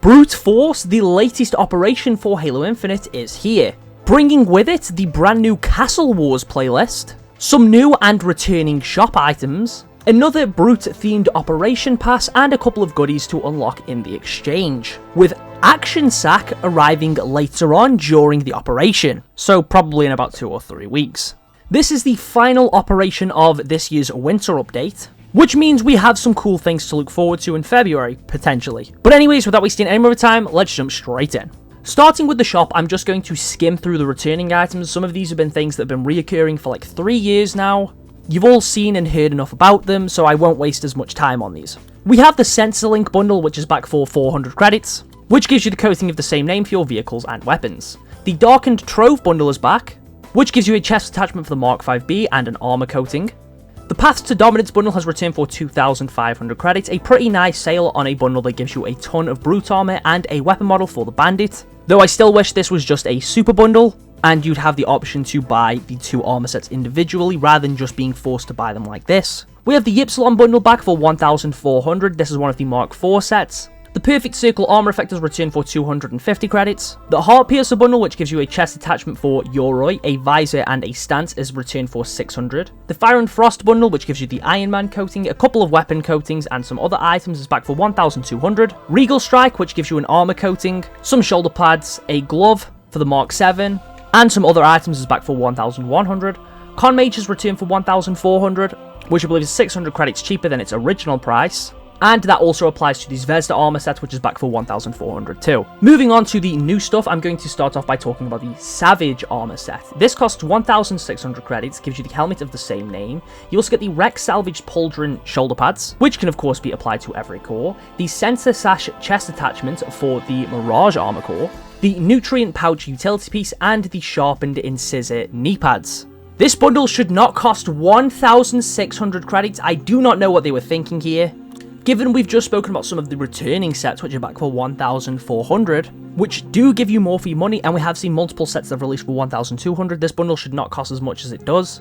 Brute Force, the latest operation for Halo Infinite, is here, bringing with it the brand new Castle Wars playlist, some new and returning shop items, another Brute-themed operation pass, and a couple of goodies to unlock in the exchange, with Action Sack arriving later on during the operation, so probably in about 2 or 3 weeks. This is the final operation of this year's winter update, which means we have some cool things to look forward to in February, potentially. But anyways, without wasting any more time, let's jump straight in. Starting with the shop, I'm just going to skim through the returning items. Some of these have been things that have been reoccurring for like 3 years now. You've all seen and heard enough about them, so I won't waste as much time on these. We have the Sensor Link bundle, which is back for 400 credits, which gives you the coating of the same name for your vehicles and weapons. The Darkened Trove bundle is back, which gives you a chest attachment for the Mark 5B and an armor coating. The Path to Dominance bundle has returned for 2,500 credits, a pretty nice sale on a bundle that gives you a ton of brute armor and a weapon model for the Bandit, though I still wish this was just a super bundle, and you'd have the option to buy the 2 armor sets individually rather than just being forced to buy them like this. We have the Ypsilon bundle back for 1,400, this is one of the Mark 4 sets. The Perfect Circle armor effect has returned for 250 credits. The Heart Piercer bundle, which gives you a chest attachment for Yoroi, a visor and a stance, is returned for 600. The Fire and Frost bundle, which gives you the Iron Man coating, a couple of weapon coatings and some other items, is back for 1,200. Regal Strike, which gives you an armor coating, some shoulder pads, a glove for the Mark 7, and some other items, is back for 1,100. Con Mage has returned for 1,400, which I believe is 600 credits cheaper than its original price. And that also applies to the Zvezda armor set, which is back for 1,400 too. Moving on to the new stuff, I'm going to start off by talking about the Savage armor set. This costs 1,600 credits, gives you the helmet of the same name. You also get the Rex Salvaged Pauldron shoulder pads, which can of course be applied to every core. The Sensor Sash chest attachment for the Mirage armor core. The Nutrient Pouch utility piece, and the Sharpened Incisor knee pads. This bundle should not cost 1,600 credits. I do not know what they were thinking here. Given we've just spoken about some of the returning sets, which are back for 1,400, which do give you more for your money, and we have seen multiple sets that have released for 1,200, this bundle should not cost as much as it does.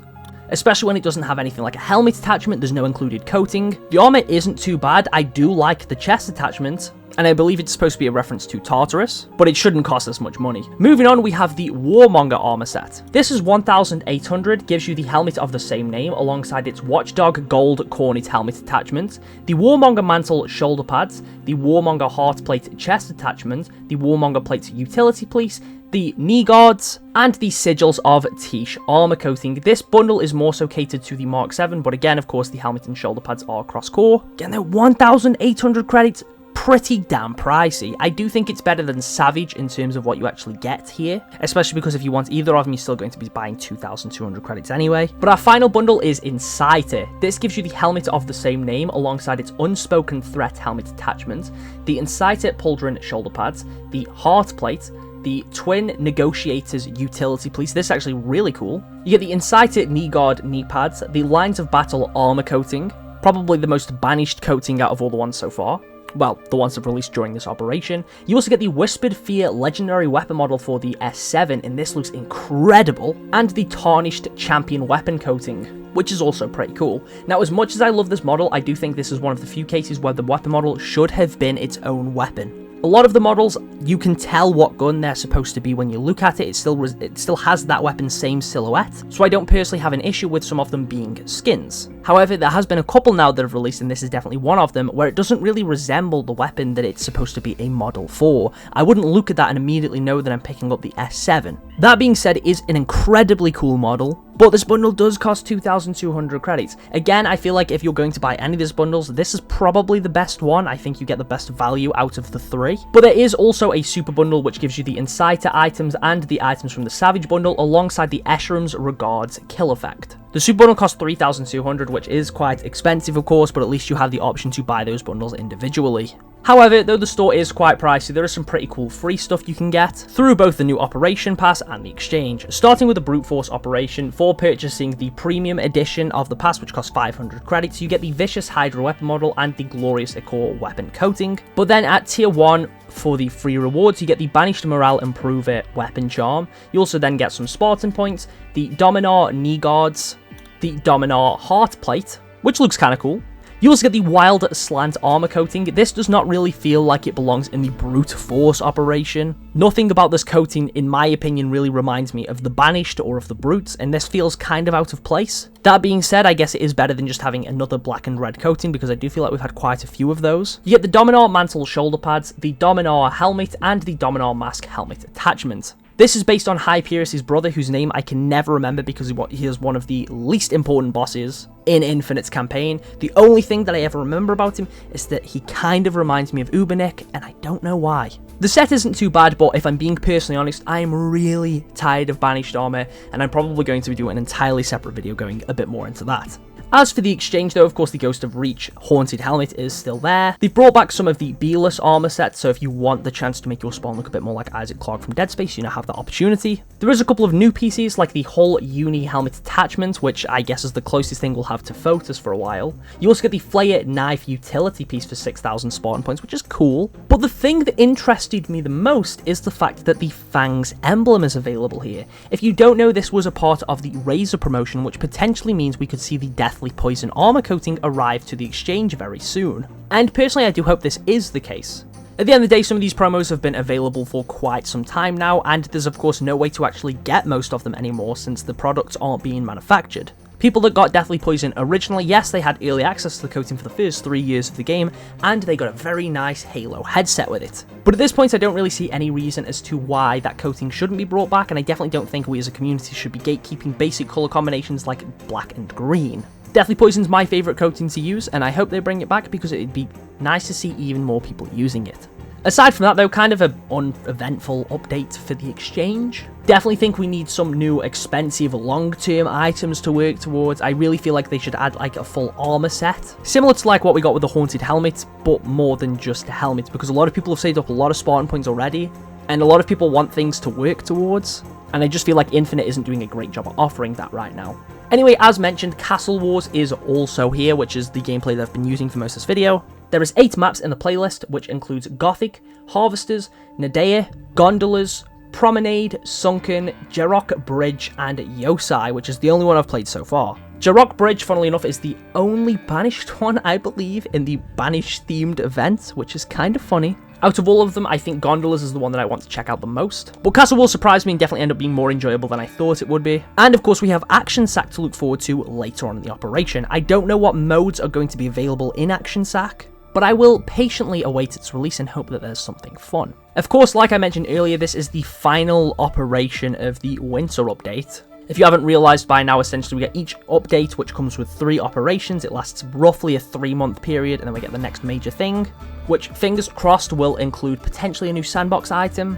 Especially when it doesn't have anything like a helmet attachment, there's no included coating. The armor isn't too bad, I do like the chest attachment, and I believe it's supposed to be a reference to Tartarus, but it shouldn't cost as much money. Moving on, we have the Warmonger armor set. This is 1,800, gives you the helmet of the same name alongside its Watchdog Gold Cornet helmet attachment, the Warmonger Mantle shoulder pads, the Warmonger Heartplate chest attachment, the Warmonger Plate utility piece, the knee guards, and the sigils of Tiche armor coating. This bundle is more so catered to the Mark 7, but again, of course, the helmet and shoulder pads are cross-core. Again, they're 1,800 credits. Pretty damn pricey. I do think it's better than Savage in terms of what you actually get here, especially because if you want either of them, you're still going to be buying 2,200 credits anyway. But our final bundle is Inciter. This gives you the helmet of the same name alongside its Unspoken Threat helmet attachment, the Inciter Pauldron shoulder pads, the Heart Plate, the Twin Negotiators utility piece. This is actually really cool. You get the Inciter knee guard knee pads, the Lines of Battle armor coating, probably the most banished coating out of all the ones so far. Well, the ones that have released during this operation. You also get the Whispered Fear legendary weapon model for the S7, and this looks incredible, and the Tarnished Champion weapon coating, which is also pretty cool. Now, as much as I love this model, I do think this is one of the few cases where the weapon model should have been its own weapon. A lot of the models, you can tell what gun they're supposed to be when you look at it. It still has that weapon's same silhouette, so I don't personally have an issue with some of them being skins. However, there has been a couple now that have released, and this is definitely one of them, where it doesn't really resemble the weapon that it's supposed to be a model for. I wouldn't look at that and immediately know that I'm picking up the S7. That being said, it is an incredibly cool model, but this bundle does cost 2,200 credits. Again, I feel like if you're going to buy any of these bundles, this is probably the best one. I think you get the best value out of the 3. But there is also a super bundle which gives you the Inciter items and the items from the Savage bundle alongside the Escherum's Regards kill effect. The super bundle costs 3,200, which is quite expensive of course, but at least you have the option to buy those bundles individually. However, though the store is quite pricey, there is some pretty cool free stuff you can get through both the new Operation Pass and the Exchange. Starting with the Brute Force Operation, for purchasing the Premium Edition of the Pass, which costs 500 credits, you get the Vicious Hydra weapon model and the Glorious Ichor weapon coating. But then at Tier 1, for the free rewards, you get the Banished Morale Improver weapon charm. You also then get some Spartan points, the Dominar knee guards, the Dominar heart plate, which looks kind of cool. You also get the Wild Slant armor coating. This does not really feel like it belongs in the Brute Force operation. Nothing about this coating, in my opinion, really reminds me of the Banished or of the Brutes, and this feels kind of out of place. That being said, I guess it is better than just having another black and red coating, because I do feel like we've had quite a few of those. You get the Dominar mantle shoulder pads, the Dominar helmet, and the Dominar mask helmet attachment. This is based on Hyperius' brother, whose name I can never remember because he is one of the least important bosses in Infinite's campaign. The only thing that I ever remember about him is that he kind of reminds me of Ubernik, and I don't know why. The set isn't too bad, but if I'm being personally honest, I am really tired of Banished armor, and I'm probably going to be doing an entirely separate video going a bit more into that. As for the exchange though, of course the Ghost of Reach Haunted Helmet is still there. They've brought back some of the Beelus armor sets, so if you want the chance to make your spawn look a bit more like Isaac Clarke from Dead Space, you now have that opportunity. There is a couple of new pieces like the Hull Uni Helmet attachment, which I guess is the closest thing we'll have to Photos for a while. You also get the Flayer Knife utility piece for 6,000 Spartan points, which is cool. But the thing that interested me the most is the fact that the Fangs emblem is available here. If you don't know, this was a part of the Razor promotion, which potentially means we could see the Deathly Poison armor coating arrive to the exchange very soon. And personally, I do hope this is the case. At the end of the day, some of these promos have been available for quite some time now, and there's of course no way to actually get most of them anymore since the products aren't being manufactured. People that got Deathly Poison originally, yes, they had early access to the coating for the first 3 years of the game, and they got a very nice Halo headset with it. But at this point, I don't really see any reason as to why that coating shouldn't be brought back, and I definitely don't think we as a community should be gatekeeping basic colour combinations like black and green. Deathly Poison's my favourite coating to use, and I hope they bring it back because it'd be nice to see even more people using it. Aside from that though, kind of an uneventful update for the exchange. Definitely think we need some new expensive long-term items to work towards. I really feel like they should add like a full armor set. Similar to like what we got with the Haunted Helmet, but more than just a helmet, because a lot of people have saved up a lot of Spartan points already, and a lot of people want things to work towards, and I just feel like Infinite isn't doing a great job of offering that right now. Anyway, as mentioned, Castle Wars is also here, which is the gameplay that I've been using for most of this video. There is 8 maps in the playlist, which includes Gothic, Harvesters, Nadea, Gondolas, Promenade, Sunken, Jarok Bridge, and Yosai, which is the only one I've played so far. Jarok Bridge, funnily enough, is the only Banished one, I believe, in the Banished-themed event, which is kind of funny. Out of all of them, I think Gondolas is the one that I want to check out the most. But Castle Wars surprised me and definitely ended up being more enjoyable than I thought it would be. And of course, we have Action Sack to look forward to later on in the operation. I don't know what modes are going to be available in Action Sack, but I will patiently await its release and hope that there's something fun. Of course, like I mentioned earlier, this is the final operation of the winter update. If you haven't realised by now, essentially we get each update, which comes with 3 operations. It lasts roughly a 3-month period, and then we get the next major thing, which, fingers crossed, will include potentially a new sandbox item.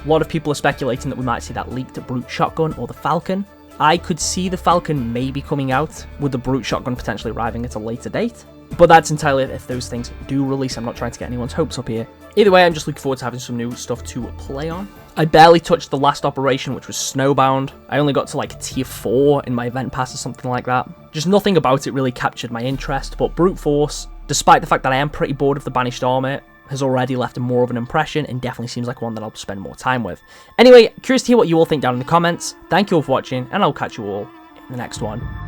A lot of people are speculating that we might see that leaked Brute Shotgun or the Falcon. I could see the Falcon maybe coming out, with the Brute Shotgun potentially arriving at a later date. But that's entirely if those things do release. I'm not trying to get anyone's hopes up here. Either way, I'm just looking forward to having some new stuff to play on. I barely touched the last operation, which was Snowbound. I only got to like tier 4 in my event pass or something like that. Just nothing about it really captured my interest, but Brute Force, despite the fact that I am pretty bored of the Banished armor, has already left more of an impression and definitely seems like one that I'll spend more time with. Anyway, curious to hear what you all think down in the comments. Thank you all for watching, and I'll catch you all in the next one.